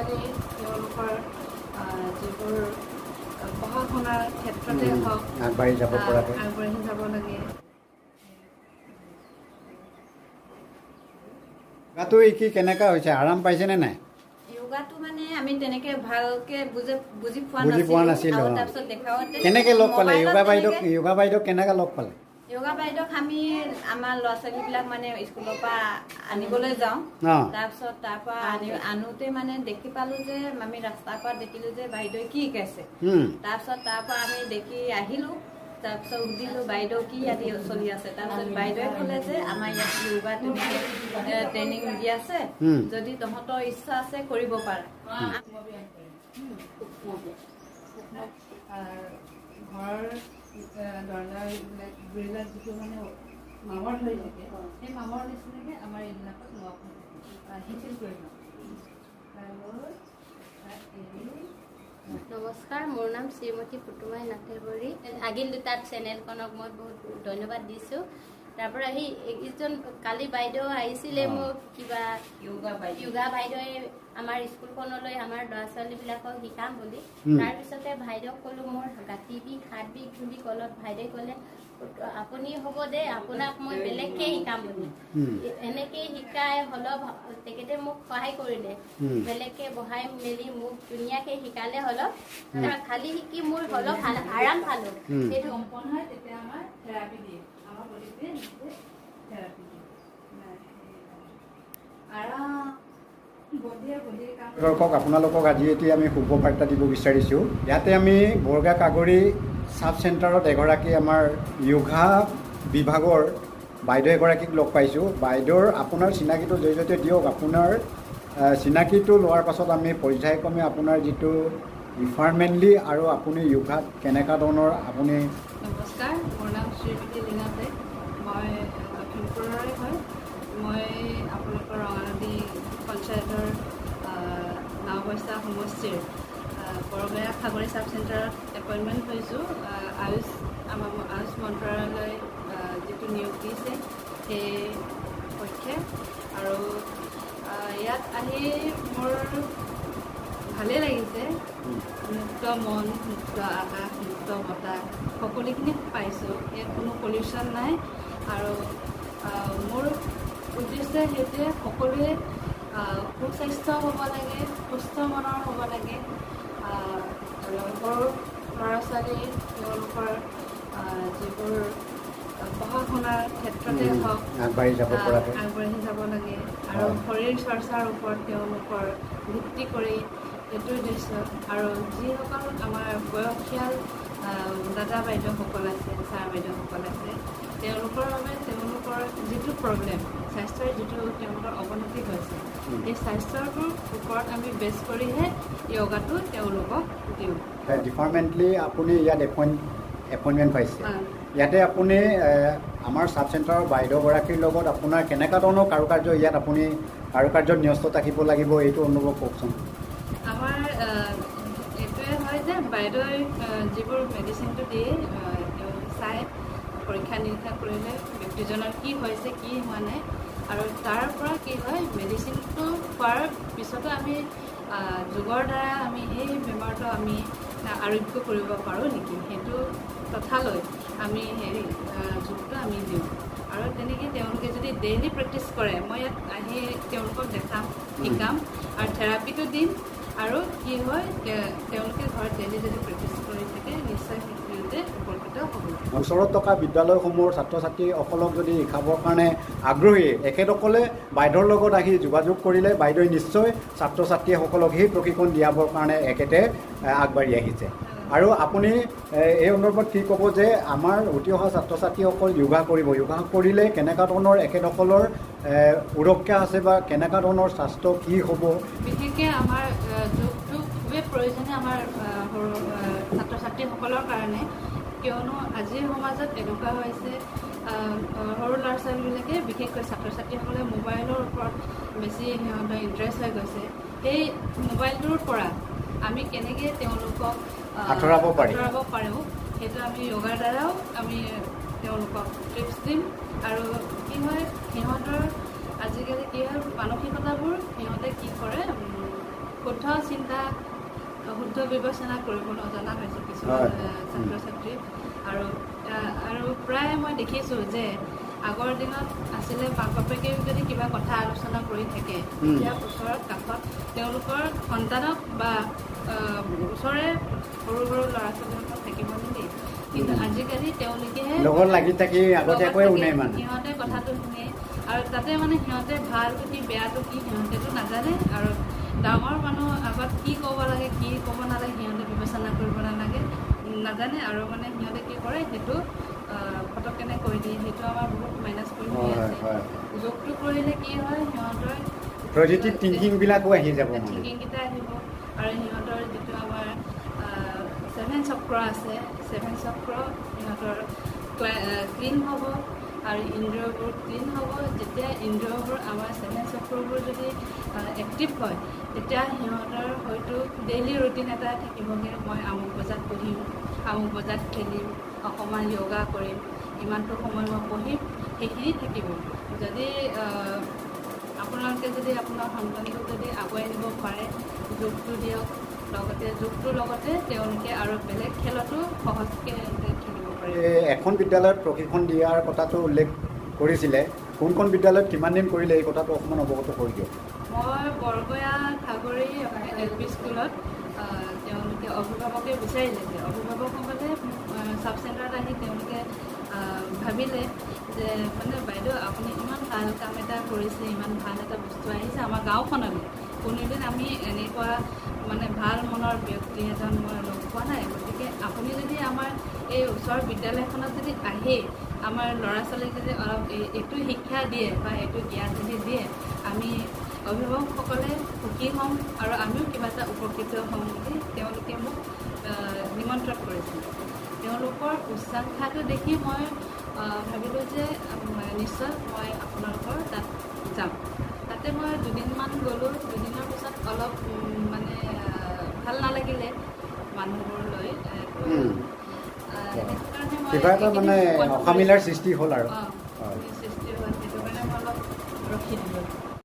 ছোৱালী তেওঁলোকৰ যিবোৰ পঢ়া শুনাৰ ক্ষেত্ৰতে হওক আগবাঢ়ি যাব পৰাকৈ আগবাঢ়ি যাব লাগে। যোগাটো কি কেনেকুৱা হৈছে, আৰাম পাইছেনে নাই? যোগাটো মানে আমি তেনেকে ভালকে বুজি পোৱা নাছিলোঁ। তাৰপিছত দেখাওঁতে কেনেকৈ লগ পালে যোগা বাইদেউক কেনেকৈ লগ পালে? যোগা বাইদেউক আমি আমাৰ ল'ৰা ছোৱালীবিলাক মানে স্কুলৰ পৰা আনিবলৈ যাওঁ। তাৰপিছত তাৰপৰা আনোতে মানে দেখি পালোঁ যে আমি ৰাস্তাৰ পৰা দেখিলোঁ যে বাইদেৱে কি শিকাইছে। তাৰপিছত তাৰপৰা আমি দেখি আহিলোঁ। তাৰপিছত সুধিলোঁ বাইদেউ কি ইয়াত চলি আছে। তাৰপিছত বাইদেৱে ক'লে যে আমাৰ ইয়াত যোগা ট্ৰেইনিং দি আছে, যদি তহঁতৰ ইচ্ছা আছে কৰিব পাৰা। ঘৰৰ দৰ্জাবিলাক যিটো মানে মামৰ ধৰি থাকে, সেই মামৰ নিচিনাকৈ আমাৰ এইবিলাকত শিথিল কৰি লওঁ। নমস্কাৰ, মোৰ নাম শ্ৰীমতী পুতুমাই নাথেবৰী। আগিল দুটাত চেনেলখনক মই বহুত ধন্যবাদ দিছোঁ। তাৰপৰা সেই এইজন কালি বাইদেউ আহিছিলে, মোক কিবা যোগা বাইদেৱে আমাৰ স্কুলখনলৈ আমাৰ ল'ৰা ছোৱালীবিলাকক শিকাম বুলি। তাৰপিছতে বাইদেউক ক'লোঁ মোৰ গাঁঠি বিষ হাত বিষ বুলি ক'লত বাইদেৱে ক'লে আপুনি হ'ব দে, আপোনাক মই বেলেগকৈ শিকাম বুলি। এনেকৈ শিকাই হ'লেও তেখেতে মোক সহায় কৰিলে, বেলেগকৈ বহাই মেলি মোক ধুনীয়াকৈ শিকালে হ'লেও। খালি শিকি মোৰ হ'লেও আৰাম পালোঁ। সেইটো সম্পন্ন হয় তেতিয়া আমাৰ থেৰাপি দিয়ে, আমাৰ বডিটোৱে নিজে থেৰাপি দিয়ে। আৰাম দৰ্শক, আপোনালোকক আজি এতিয়া আমি শুভ বাৰ্তা দিব বিচাৰিছোঁ। ইয়াতে আমি বৰগা কাগৰি চাব চেণ্টাৰত এগৰাকী আমাৰ যোগা বিভাগৰ বাইদেউ এগৰাকীক লগ পাইছোঁ। বাইদেউৰ আপোনাৰ চিনাকিটো জৰিয়তে দিয়ক। আপোনাৰ চিনাকিটো লোৱাৰ পাছত আমি পৰ্যায়ক্ৰমে আপোনাৰ যিটো ৰিফাৰমেণ্টলি আৰু আপুনি যোগাত কেনেকুৱা ধৰণৰ আপুনি। নমস্কাৰ, মোৰ নাম শ্ৰীমতী লীনা দেৱ। মই লখিমপুৰৰে হয়। মই আপোনালোকৰ ৰঙানদী পঞ্চায়তৰ নাওবৈচা সমষ্টিৰ বৰগয়া সাগৰী চাব চেণ্টাৰত এপইণ্টমেণ্ট হৈছোঁ। আয়ুষ মন্ত্ৰালয় যিটো নিয়োগ দিছে সেই পক্ষে, আৰু ইয়াত আহি মোৰ ভালেই লাগিছে। মুক্ত মন, মুক্ত আকাশ, মুক্ত বতাহ সকলোখিনি পাইছোঁ। ইয়াত কোনো পলিউশ্যন নাই। আৰু মোৰ উদ্দেশ্য সেইটোৱে সকলোৱে সুস্বাস্থ্য হ'ব লাগে, সুস্থ মনৰ হ'ব লাগে। আৰু সৰু ল'ৰা ছোৱালী তেওঁলোকৰ যিবোৰ পঢ়া শুনাৰ ক্ষেত্ৰতে হওক আগবাঢ়ি যাব পৰাকৈ আগবাঢ়ি যাব লাগে। আৰু শৰীৰ চৰ্চাৰ ওপৰত তেওঁলোকৰ ভিত্তি কৰি এইটো উদ্দেশ্য। আৰু যিসকল আমাৰ বয়সীয়াল দাদা বাইদেউসকল আছে, ছাৰ বাইদেউসকল আছে, তেওঁলোকৰ বাবে তেওঁলোকৰ যিটো প্ৰব্লেম, স্বাস্থ্যৰ যিটো তেওঁলোকৰ অৱনতি হৈছে, এই স্বাস্থ্যটোৰ ওপৰত আমি বেছ কৰিহে য়োগাটো তেওঁলোকক দিওঁ। ডিপাৰ্টমেণ্টলি আপুনি ইয়াত এপইণ্টমেণ্ট পাইছে। ইয়াতে আপুনি আমাৰ চাব চেণ্টাৰৰ বাইদেউগৰাকীৰ লগত আপোনাৰ কেনেকুৱা ধৰণৰ কাৰুকাৰ্য ইয়াত আপুনি কাৰুকাৰ্যত ন্যস্ত থাকিব লাগিব, এইটো অনুভৱ কওকচোন। আমাৰ এইটোৱে হয় যে বাইদেৱে যিবোৰ মেডিচিনটো দিয়ে, চাই পৰীক্ষা নিৰীক্ষা কৰিলে ব্যক্তিজনৰ কি হৈছে কি হোৱা নাই, আৰু তাৰ পৰা কি হয় মেডিচিনটো খোৱাৰ পিছতো আমি যোগৰ দ্বাৰা আমি এই বেমাৰটো আমি আৰোগ্য কৰিব পাৰোঁ নেকি, সেইটো কথালৈ আমি যোগটো আমি দিওঁ। আৰু তেনেকৈ তেওঁলোকে যদি ডেইলি প্ৰেক্টিছ কৰে, মই ইয়াত আহি তেওঁলোকক দেখাম, শিকাম আৰু থেৰাপিটো দিম। আৰু কি হয় তেওঁলোকে ঘৰত ডেইলি যদি প্ৰেক্টিছ কৰি থাকে নিশ্চয় সিহঁতে উপকৃত হ'ব। ওচৰত থকা বিদ্যালয়সমূহৰ ছাত্ৰ ছাত্ৰীসকলক যদি শিকাবৰ কাৰণে আগ্ৰহী, এখেতসকলে বাইদেউৰ লগত আহি যোগাযোগ কৰিলে বাইদেৱে নিশ্চয় ছাত্ৰ ছাত্ৰীসকলক সেই প্ৰশিক্ষণ দিয়াবৰ কাৰণে এখেতে আগবাঢ়ি আহিছে। আৰু আপুনি এই সন্দৰ্ভত কি ক'ব যে আমাৰ উঠি অহা ছাত্ৰ ছাত্ৰীসকল যোগা কৰিব, যোগা কৰিলে কেনেকুৱা ধৰণৰ এখেতসকলৰ সুৰক্ষা আছে বা কেনেকুৱা ধৰণৰ স্বাস্থ্য কি হ'ব? বিশেষকৈ আমাৰ যোগটো খুবেই প্ৰয়োজনীয় আমাৰ সৰু ছাত্ৰ ছাত্ৰীসকলৰ কাৰণে, কিয়নো আজিৰ সমাজত এনেকুৱা হৈছে সৰু ল'ৰা ছোৱালীবিলাকে বিশেষকৈ ছাত্ৰ ছাত্ৰীসকলে মোবাইলৰ ওপৰত বেছি সিহঁতৰ ইণ্টাৰেষ্ট হৈ গৈছে। সেই মোবাইলটোৰ পৰা আমি কেনেকৈ তেওঁলোকক আঁতৰাব পাৰোঁ সেইটো আমি য়োগাৰ দ্বাৰাও আমি তেওঁলোকক টিপছ দিম। আৰু কি হয় সিহঁতৰ আজিকালি কি হয় মানসিকতাবোৰ সিহঁতে কি কৰে শুদ্ধ চিন্তা শুদ্ধ বিবেচনা কৰিব নজনা হৈছে কিছুমান ছাত্ৰ ছাত্ৰী আৰু প্ৰায় মই দেখিছোঁ যে আগৰ দিনত আছিলে মাক বাপেকে যদি কিবা কথা আলোচনা কৰি থাকে তেতিয়া ওচৰত কাষত তেওঁলোকৰ সন্তানক বা ওচৰে সৰু সৰু ল'ৰা ছোৱালীসকল থাকিব নিদিয়ে কিন্তু আজিকালি তেওঁলোকেহে লগত লাগি থাকি আগতীয়াকৈ শুনে মানে সিহঁতে কথাটো শুনে আৰু তাতে মানে সিহঁতে ভালটো কি বেয়াটো কি সিহঁতেতো নাজানে আৰু ডাঙৰ মানুহ আগত কি ক'ব লাগে কি ক'ব নালাগে সিহঁতে বিবেচনা কৰিব নাজানে আৰু মানে সিহঁতে কি কৰে সেইটো ফটককেনে কৈ দিয়ে সেইটো আমাৰ বহুত মাইনাছ পইণ্ট হৈ আছে যোগটো কৰিলে কি হয় সিহঁতৰ পজিটিভ থিংকিংবিলাকো আহি যাব থিংকিংকেইটা আহিব আৰু সিহঁতৰ যিটো আমাৰ 7 চক্ৰ আছে 7 চক্ৰ সিহঁতৰ ক্লিন হ'ব আৰু ইন্দ্ৰিয়বোৰ ক্লিন হ'ব যেতিয়া ইন্দ্ৰিয়বোৰ আমাৰ 7 চক্ৰবোৰ যদি এক্টিভ হয় তেতিয়া সিহঁতৰ হয়তো ডেইলি ৰুটিন এটা থাকিবগৈ মই আমুক বজাত পঢ়িম আমুক বজাত খেলিম অকণমান য়োগা কৰিম ইমানটো সময় মই পঢ়িম সেইখিনি থাকিব যদি আপোনালোকে যদি আপোনাৰ সন্তানটোক যদি আগুৱাই নিব পাৰে যোগটো দিয়ক লগতে যোগটোৰ লগতে তেওঁলোকে আৰু বেলেগ খেলতো সহজকৈ খেলিব পাৰে এখন বিদ্যালয়ত প্ৰশিক্ষণ দিয়াৰ কথাটো উল্লেখ কৰিছিলে কোনখন বিদ্যালয়ত কিমান দিন কৰিলে এই কথাটো অকণমান অৱগত কৰি দিয়ক মই বৰগয়া খাগৰি LP স্কুলত তেওঁলোকে অভিভাৱকে বিচাৰিলে যে অভিভাৱকসকলে চাব চেণ্টাৰত আহি তেওঁলোকে ভাবিলে যে মানে বাইদেউ আপুনি ইমান ভাল কাম এটা কৰিছে ইমান ভাল এটা বস্তু আহিছে আমাৰ গাঁওখনলৈ কোনোদিন আমি এনেকুৱা মানে ভাল মনৰ ব্যক্তি এজন মই লগ পোৱা নাই গতিকে আপুনি যদি আমাৰ এই ওচৰৰ বিদ্যালয়খনত যদি আহি আমাৰ ল'ৰা ছোৱালীক যদি অলপ এইটো শিক্ষা দিয়ে বা এইটো জ্ঞান যদি দিয়ে আমি অভিভাৱকসকলে সুখী হ'ম আৰু আমিও কিবা এটা উপকৃত হ'ম বুলি তেওঁলোকে মোক নিমন্ত্ৰণ কৰিছিল তেওঁলোকৰ উচ্চাংশাটো দেখি মই ভাবিলোঁ যে নিশ্চয় মই আপোনালোকৰ তাত যাম তাতে মই দুদিনমান গ'লোঁ দুদিনৰ পিছত অলপ মানে ভাল নালাগিলে মানুহবোৰলৈ কিবা এটা মানে অসামিলাৰ সৃষ্টি হ'ল আৰু